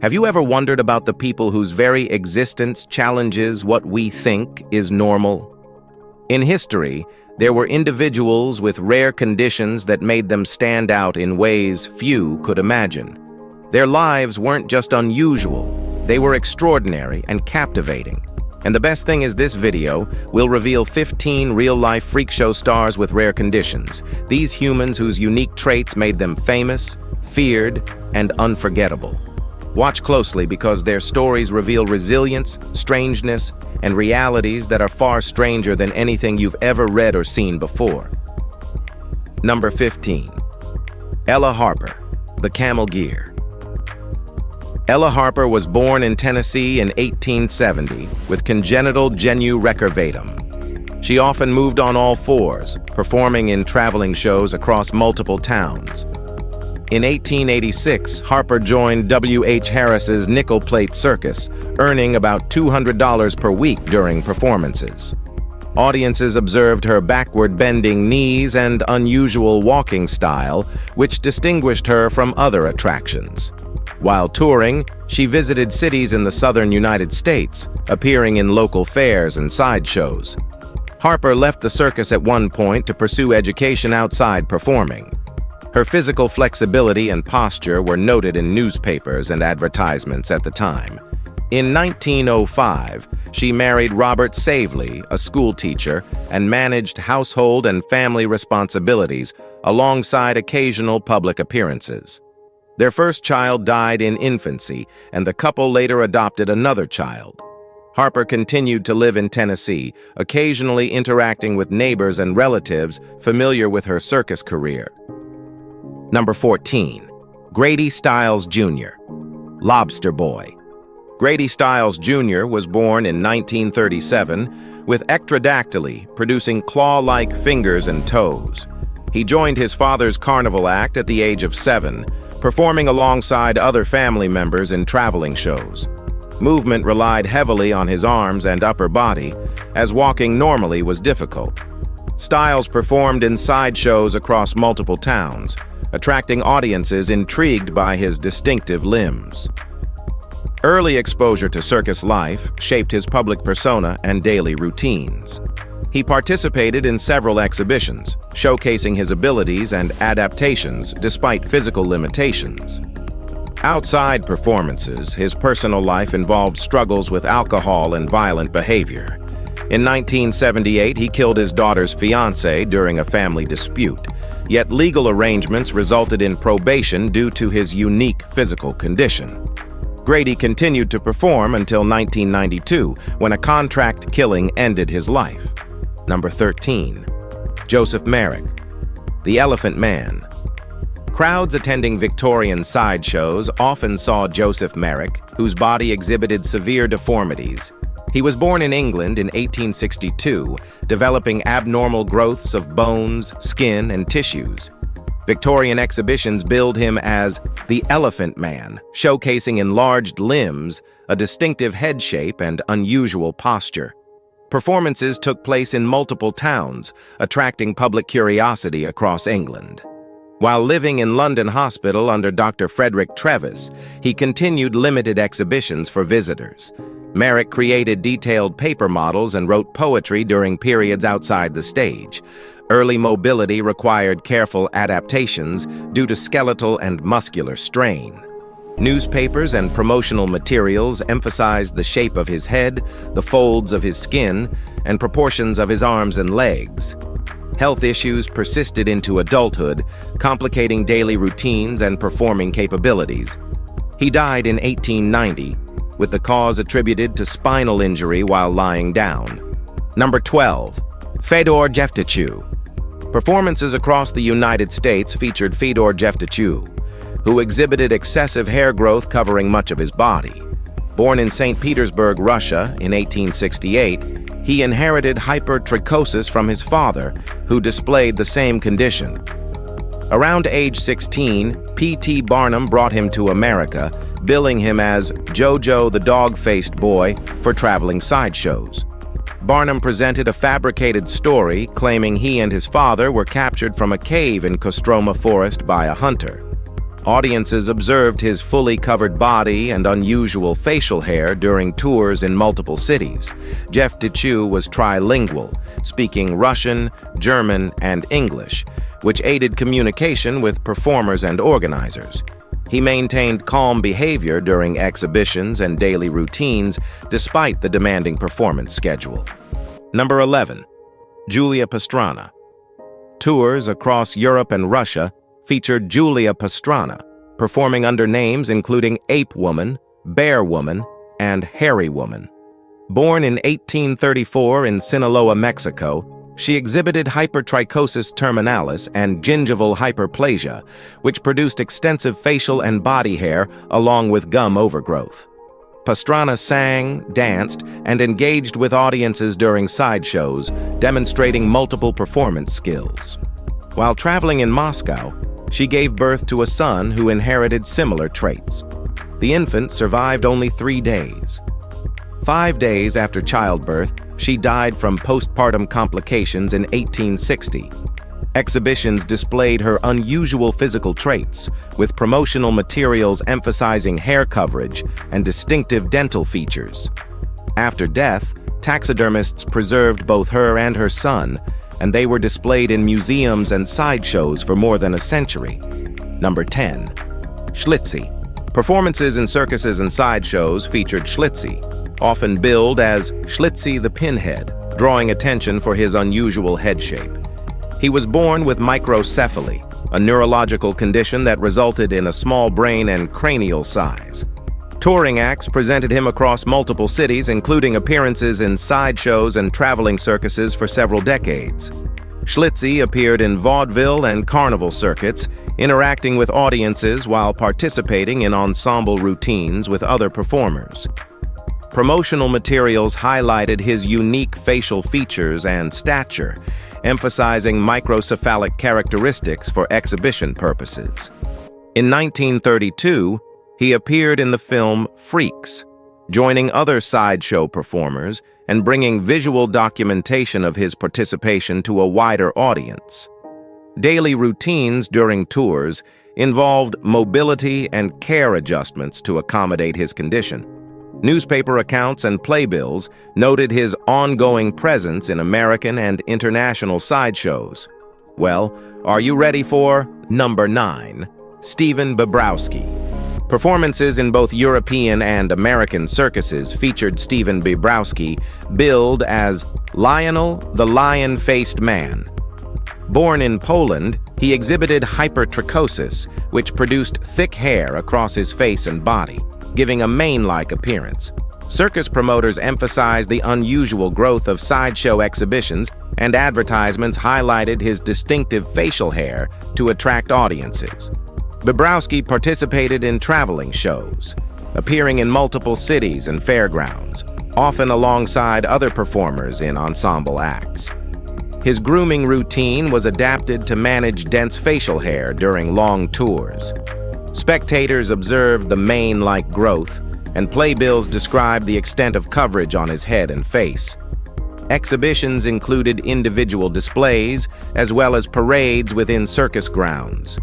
Have you ever wondered about the people whose very existence challenges what we think is normal? In history, there were individuals with rare conditions that made them stand out in ways few could imagine. Their lives weren't just unusual, they were extraordinary and captivating. And the best thing is this video will reveal 15 real-life freak show stars with rare conditions. These humans whose unique traits made them famous, feared, and unforgettable. Watch closely because their stories reveal resilience, strangeness, and realities that are far stranger than anything you've ever read or seen before. Number 15. Ella Harper, the Camel Gear. Ella Harper was born in Tennessee in 1870 with congenital genu recurvatum. She often moved on all fours, performing in traveling shows across multiple towns. In 1886, Harper joined W.H. Harris's Nickel Plate Circus, earning about $200 per week during performances. Audiences observed her backward-bending knees and unusual walking style, which distinguished her from other attractions. While touring, she visited cities in the southern United States, appearing in local fairs and sideshows. Harper left the circus at one point to pursue education outside performing. Her physical flexibility and posture were noted in newspapers and advertisements at the time. In 1905, she married Robert Savely, a schoolteacher, and managed household and family responsibilities alongside occasional public appearances. Their first child died in infancy, and the couple later adopted another child. Harper continued to live in Tennessee, occasionally interacting with neighbors and relatives familiar with her circus career. Number 14. Grady Stiles Jr., Lobster Boy. Grady Stiles Jr. was born in 1937 with ectrodactyly, producing claw-like fingers and toes. He joined his father's carnival act at the age of 7, performing alongside other family members in traveling shows. Movement relied heavily on his arms and upper body, as walking normally was difficult. Stiles performed in sideshows across multiple towns, attracting audiences intrigued by his distinctive limbs. Early exposure to circus life shaped his public persona and daily routines. He participated in several exhibitions, showcasing his abilities and adaptations despite physical limitations. Outside performances, his personal life involved struggles with alcohol and violent behavior. In 1978, he killed his daughter's fiancé during a family dispute, yet legal arrangements resulted in probation due to his unique physical condition. Grady continued to perform until 1992, when a contract killing ended his life. Number 13. Joseph Merrick, the Elephant Man. Crowds attending Victorian sideshows often saw Joseph Merrick, whose body exhibited severe deformities. He was born in England in 1862, developing abnormal growths of bones, skin, and tissues. Victorian exhibitions billed him as the Elephant Man, showcasing enlarged limbs, a distinctive head shape, and unusual posture. Performances took place in multiple towns, attracting public curiosity across England. While living in London Hospital under Dr. Frederick Trevis, he continued limited exhibitions for visitors. Merrick created detailed paper models and wrote poetry during periods outside the stage. Early mobility required careful adaptations due to skeletal and muscular strain. Newspapers and promotional materials emphasized the shape of his head, the folds of his skin, and proportions of his arms and legs. Health issues persisted into adulthood, complicating daily routines and performing capabilities. He died in 1890, with the cause attributed to spinal injury while lying down. Number 12. Fedor Jeftichuk. Performances across the United States featured Fedor Jeftichuk, who exhibited excessive hair growth covering much of his body. Born in St. Petersburg, Russia, in 1868, he inherited hypertrichosis from his father, who displayed the same condition. Around age 16, P.T. Barnum brought him to America, billing him as Jojo the Dog-Faced Boy for traveling sideshows. Barnum presented a fabricated story claiming he and his father were captured from a cave in Kostroma Forest by a hunter. Audiences observed his fully covered body and unusual facial hair during tours in multiple cities. Jeff Duchu was trilingual, speaking Russian, German, and English, which aided communication with performers and organizers. He maintained calm behavior during exhibitions and daily routines despite the demanding performance schedule. Number 11. Julia Pastrana. Tours across Europe and Russia featured Julia Pastrana, performing under names including Ape Woman, Bear Woman, and Hairy Woman. Born in 1834 in Sinaloa, Mexico, she exhibited hypertrichosis terminalis and gingival hyperplasia, which produced extensive facial and body hair along with gum overgrowth. Pastrana sang, danced, and engaged with audiences during sideshows, demonstrating multiple performance skills. While traveling in Moscow, she gave birth to a son who inherited similar traits. The infant survived only 3 days. 5 days after childbirth, she died from postpartum complications in 1860. Exhibitions displayed her unusual physical traits, with promotional materials emphasizing hair coverage and distinctive dental features. After death, taxidermists preserved both her and her son, and they were displayed in museums and sideshows for more than a century. Number 10. Schlitzie. Performances in circuses and sideshows featured Schlitzie, often billed as Schlitzie the Pinhead, drawing attention for his unusual head shape. He was born with microcephaly, a neurological condition that resulted in a small brain and cranial size. Touring acts presented him across multiple cities, including appearances in sideshows and traveling circuses for several decades. Schlitzie appeared in vaudeville and carnival circuits, interacting with audiences while participating in ensemble routines with other performers. Promotional materials highlighted his unique facial features and stature, emphasizing microcephalic characteristics for exhibition purposes. In 1932, he appeared in the film Freaks, joining other sideshow performers and bringing visual documentation of his participation to a wider audience. Daily routines during tours involved mobility and care adjustments to accommodate his condition. Newspaper accounts and playbills noted his ongoing presence in American and international sideshows. Well, are you ready for number 9? Stephen Bobrowski. Performances in both European and American circuses featured Stephen Bobrowski, billed as Lionel the Lion-Faced Man. Born in Poland, he exhibited hypertrichosis, which produced thick hair across his face and body, giving a mane-like appearance. Circus promoters emphasized the unusual growth of sideshow exhibitions, and advertisements highlighted his distinctive facial hair to attract audiences. Bobrowski participated in traveling shows, appearing in multiple cities and fairgrounds, often alongside other performers in ensemble acts. His grooming routine was adapted to manage dense facial hair during long tours. Spectators observed the mane-like growth, and playbills described the extent of coverage on his head and face. Exhibitions included individual displays, as well as parades within circus grounds.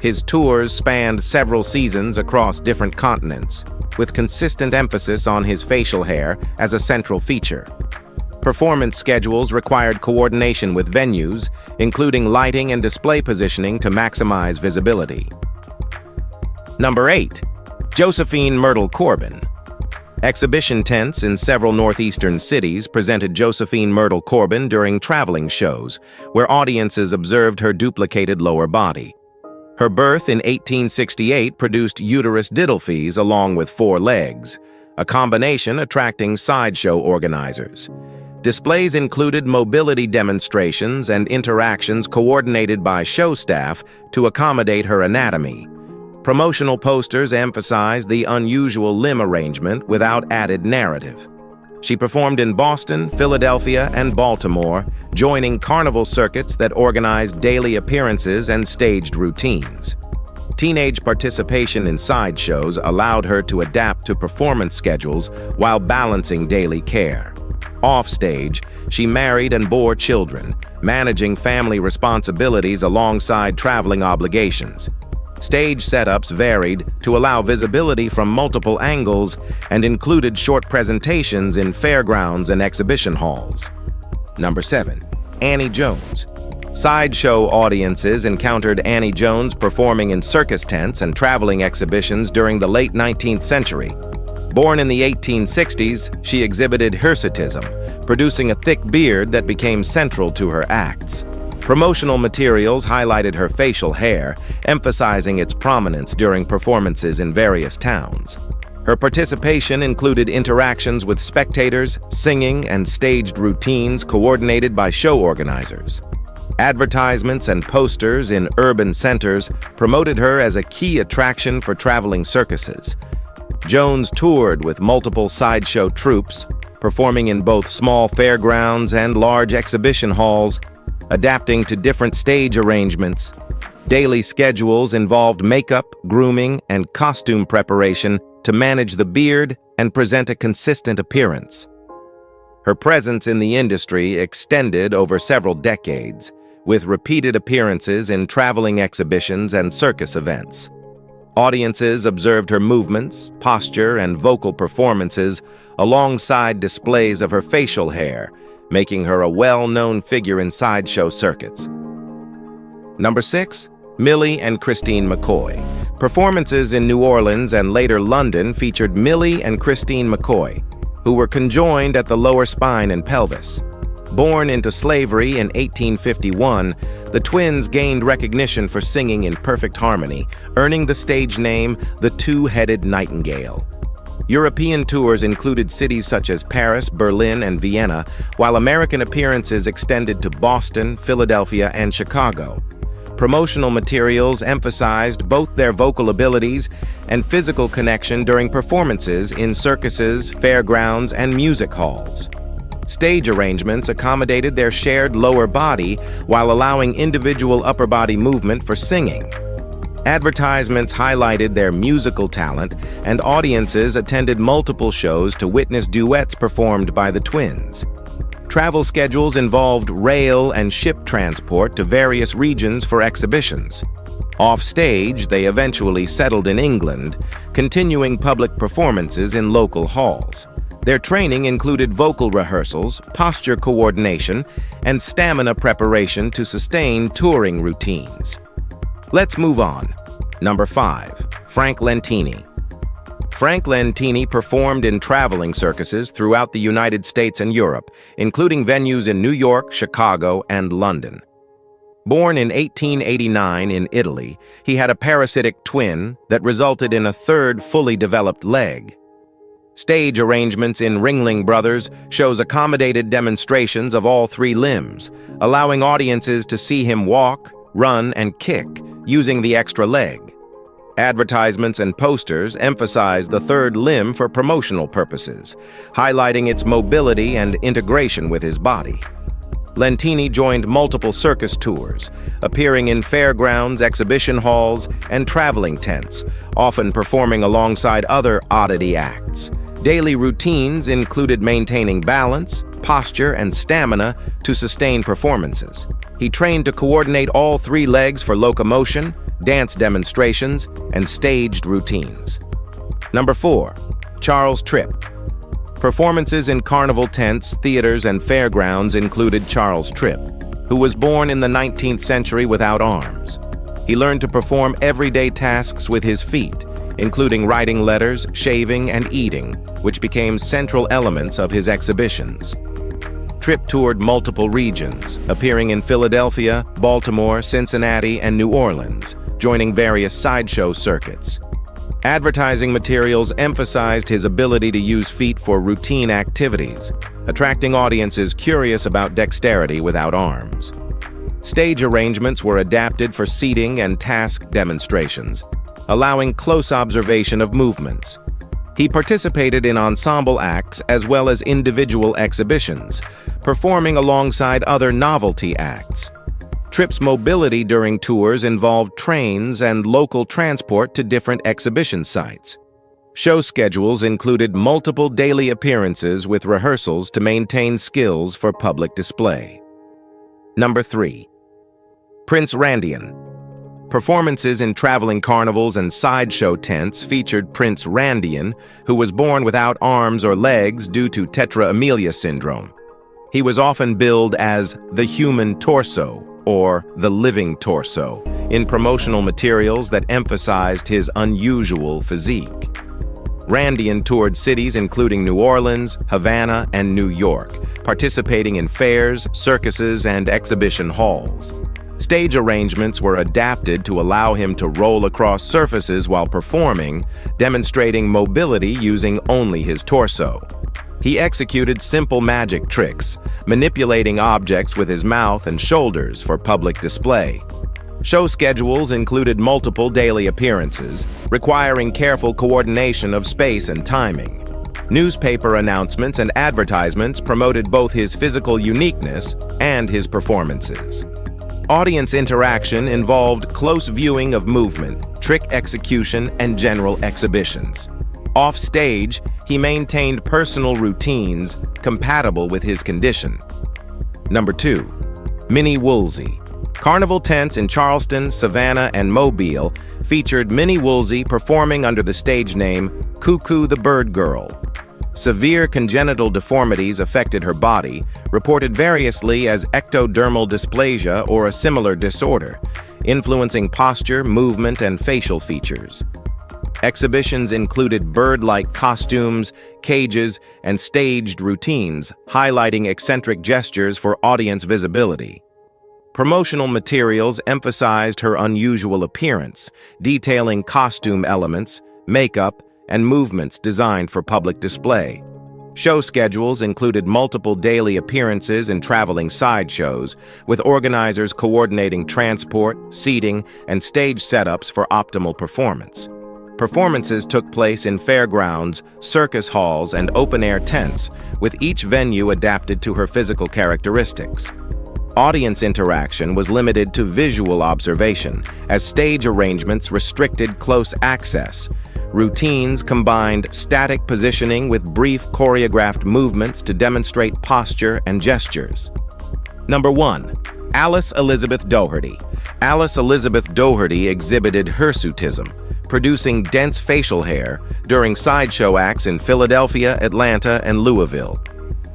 His tours spanned several seasons across different continents, with consistent emphasis on his facial hair as a central feature. Performance schedules required coordination with venues, including lighting and display positioning to maximize visibility. Number 8. Josephine Myrtle Corbin. Exhibition tents in several northeastern cities presented Josephine Myrtle Corbin during traveling shows, where audiences observed her duplicated lower body. Her birth in 1868 produced uterus didelphys along with 4 legs, a combination attracting sideshow organizers. Displays included mobility demonstrations and interactions coordinated by show staff to accommodate her anatomy. Promotional posters emphasized the unusual limb arrangement without added narrative. She performed in Boston, Philadelphia, and Baltimore, joining carnival circuits that organized daily appearances and staged routines. Teenage participation in sideshows allowed her to adapt to performance schedules while balancing daily care. Offstage, she married and bore children, managing family responsibilities alongside traveling obligations. Stage setups varied to allow visibility from multiple angles and included short presentations in fairgrounds and exhibition halls. Number 7. Annie Jones. Sideshow audiences encountered Annie Jones performing in circus tents and traveling exhibitions during the late 19th century. Born in the 1860s, she exhibited hirsutism, producing a thick beard that became central to her acts. Promotional materials highlighted her facial hair, emphasizing its prominence during performances in various towns. Her participation included interactions with spectators, singing, and staged routines coordinated by show organizers. Advertisements and posters in urban centers promoted her as a key attraction for traveling circuses. Jones toured with multiple sideshow troupes, performing in both small fairgrounds and large exhibition halls, adapting to different stage arrangements. Daily schedules involved makeup, grooming, and costume preparation to manage the beard and present a consistent appearance. Her presence in the industry extended over several decades, with repeated appearances in traveling exhibitions and circus events. Audiences observed her movements, posture, and vocal performances alongside displays of her facial hair, making her a well-known figure in sideshow circuits. Number 6. Millie and Christine McCoy. Performances in New Orleans and later London featured Millie and Christine McCoy, who were conjoined at the lower spine and pelvis. Born into slavery in 1851, the twins gained recognition for singing in perfect harmony, earning the stage name the Two-Headed Nightingale. European tours included cities such as Paris, Berlin, and Vienna, while American appearances extended to Boston, Philadelphia, and Chicago. Promotional materials emphasized both their vocal abilities and physical connection during performances in circuses, fairgrounds, and music halls. Stage arrangements accommodated their shared lower body while allowing individual upper body movement for singing. Advertisements highlighted their musical talent, and audiences attended multiple shows to witness duets performed by the twins. Travel schedules involved rail and ship transport to various regions for exhibitions. Off-stage, they eventually settled in England, continuing public performances in local halls. Their training included vocal rehearsals, posture coordination, and stamina preparation to sustain touring routines. Let's move on. Number 5. Frank Lentini. Frank Lentini performed in traveling circuses throughout the United States and Europe, including venues in New York, Chicago, and London. Born in 1889 in Italy, he had a parasitic twin that resulted in a third fully developed leg. Stage arrangements in Ringling Brothers shows accommodated demonstrations of all three limbs, allowing audiences to see him walk, run, and kick using the extra leg. Advertisements and posters emphasize the third limb for promotional purposes, highlighting its mobility and integration with his body. Lentini joined multiple circus tours, appearing in fairgrounds, exhibition halls, and traveling tents, often performing alongside other oddity acts. Daily routines included maintaining balance, posture, and stamina to sustain performances. He trained to coordinate all three legs for locomotion, dance demonstrations, and staged routines. Number 4. Charles Tripp. Performances in carnival tents, theaters, and fairgrounds included Charles Tripp, who was born in the 19th century without arms. He learned to perform everyday tasks with his feet, including writing letters, shaving, and eating, which became central elements of his exhibitions. Tripp toured multiple regions, appearing in Philadelphia, Baltimore, Cincinnati, and New Orleans, joining various sideshow circuits. Advertising materials emphasized his ability to use feet for routine activities, attracting audiences curious about dexterity without arms. Stage arrangements were adapted for seating and task demonstrations, allowing close observation of movements. He participated in ensemble acts as well as individual exhibitions, performing alongside other novelty acts. Tripp's mobility during tours involved trains and local transport to different exhibition sites. Show schedules included multiple daily appearances with rehearsals to maintain skills for public display. Number 3. Prince Randian. Performances in traveling carnivals and sideshow tents featured Prince Randian, who was born without arms or legs due to tetra amelia syndrome. He was often billed as the human torso or the living torso in promotional materials that emphasized his unusual physique. Randian toured cities including New Orleans, Havana, and New York, participating in fairs, circuses, and exhibition halls. Stage arrangements were adapted to allow him to roll across surfaces while performing, demonstrating mobility using only his torso. He executed simple magic tricks, manipulating objects with his mouth and shoulders for public display. Show schedules included multiple daily appearances, requiring careful coordination of space and timing. Newspaper announcements and advertisements promoted both his physical uniqueness and his performances. Audience interaction involved close viewing of movement, trick execution, and general exhibitions. Off-stage, he maintained personal routines compatible with his condition. Number 2. Minnie Woolsey. Carnival tents in Charleston, Savannah, and Mobile featured Minnie Woolsey performing under the stage name Cuckoo the Bird Girl. Severe congenital deformities affected her body, reported variously as ectodermal dysplasia or a similar disorder, influencing posture, movement, and facial features. Exhibitions included bird-like costumes, cages, and staged routines, highlighting eccentric gestures for audience visibility. Promotional materials emphasized her unusual appearance, detailing costume elements, makeup, and movements designed for public display. Show schedules included multiple daily appearances in traveling sideshows, with organizers coordinating transport, seating, and stage setups for optimal performance. Performances took place in fairgrounds, circus halls, and open-air tents, with each venue adapted to her physical characteristics. Audience interaction was limited to visual observation, as stage arrangements restricted close access. Routines combined static positioning with brief choreographed movements to demonstrate posture and gestures. Number 1. Alice Elizabeth Doherty. Alice Elizabeth Doherty exhibited hirsutism, producing dense facial hair during sideshow acts in Philadelphia, Atlanta, and Louisville.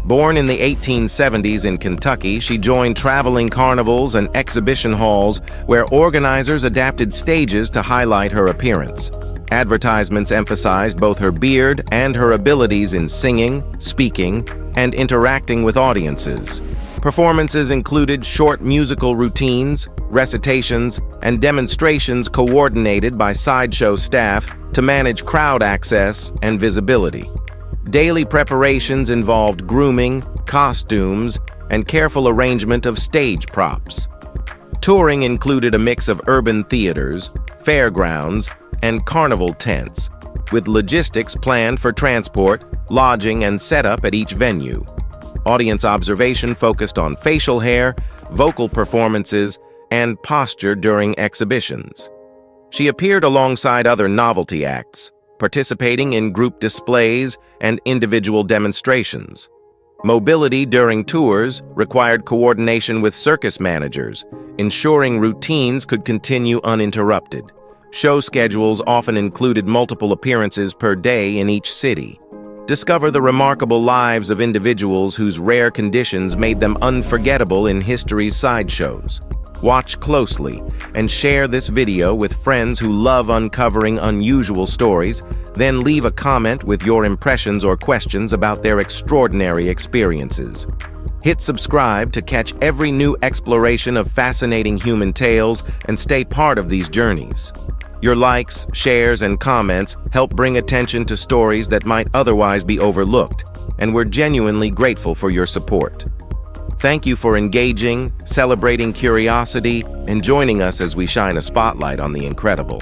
Born in the 1870s in Kentucky, she joined traveling carnivals and exhibition halls where organizers adapted stages to highlight her appearance. Advertisements emphasized both her beard and her abilities in singing, speaking, and interacting with audiences. Performances included short musical routines, recitations, and demonstrations coordinated by sideshow staff to manage crowd access and visibility. Daily preparations involved grooming, costumes, and careful arrangement of stage props. Touring included a mix of urban theaters, fairgrounds, and carnival tents, with logistics planned for transport, lodging, and setup at each venue. Audience observation focused on facial hair, vocal performances, and posture during exhibitions. She appeared alongside other novelty acts, participating in group displays and individual demonstrations. Mobility during tours required coordination with circus managers, ensuring routines could continue uninterrupted. Show schedules often included multiple appearances per day in each city. Discover the remarkable lives of individuals whose rare conditions made them unforgettable in history's sideshows. Watch closely and share this video with friends who love uncovering unusual stories, then leave a comment with your impressions or questions about their extraordinary experiences. Hit subscribe to catch every new exploration of fascinating human tales and stay part of these journeys. Your likes, shares, and comments help bring attention to stories that might otherwise be overlooked, and we're genuinely grateful for your support. Thank you for engaging, celebrating curiosity, and joining us as we shine a spotlight on the incredible.